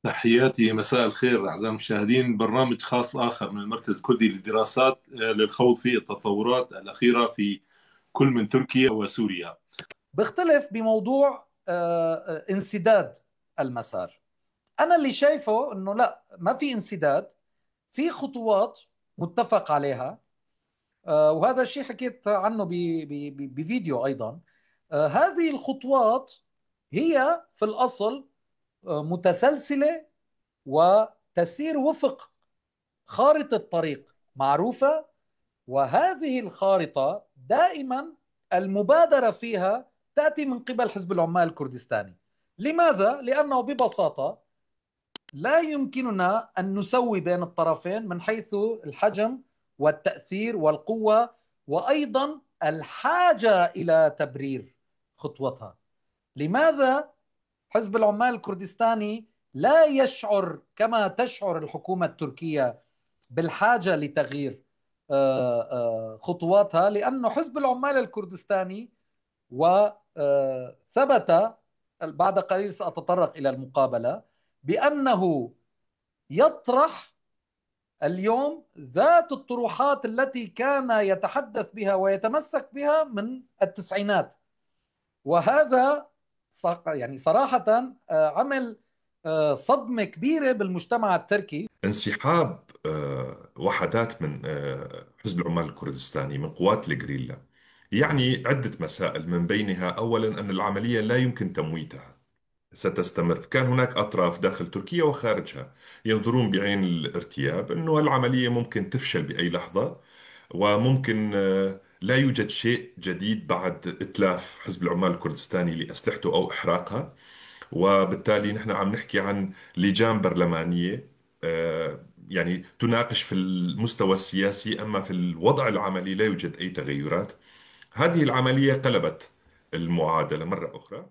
تحياتي، مساء الخير أعزائي المشاهدين. برنامج خاص آخر من المركز الكردي للدراسات للخوض في التطورات الأخيرة في كل من تركيا وسوريا. بيختلف بموضوع انسداد المسار. أنا اللي شايفه أنه لا، ما في انسداد، في خطوات متفق عليها. وهذا الشيء حكيت عنه بفيديو أيضا. هذه الخطوات هي في الأصل متسلسلة وتسير وفق خارطة طريق معروفة. وهذه الخارطة دائما المبادرة فيها تأتي من قبل حزب العمال الكردستاني. لماذا؟ لأنه ببساطة لا يمكننا أن نسوي بين الطرفين من حيث الحجم والتأثير والقوة، وأيضا الحاجة إلى تبرير خطوتها. لماذا حزب العمال الكردستاني لا يشعر كما تشعر الحكومة التركية بالحاجة لتغيير خطواتها؟ لأنه حزب العمال الكردستاني وثبت بعد قليل سأتطرق إلى المقابلة بأنه يطرح اليوم ذات الطروحات التي كان يتحدث بها ويتمسك بها من التسعينات. وهذا يعني صراحة عمل صدمة كبيرة بالمجتمع التركي. انسحاب وحدات من حزب العمال الكردستاني من قوات الجريلا يعني عدة مسائل، من بينها أولا أن العملية لا يمكن تمويتها، ستستمر. كان هناك أطراف داخل تركيا وخارجها ينظرون بعين الارتياب أنه العملية ممكن تفشل بأي لحظة، وممكن لا يوجد شيء جديد بعد إتلاف حزب العمال الكردستاني لأسلحته أو إحراقها. وبالتالي نحن عم نحكي عن لجان برلمانية يعني تناقش في المستوى السياسي، أما في الوضع العملي لا يوجد أي تغيرات. هذه العملية قلبت المعادلة مرة أخرى.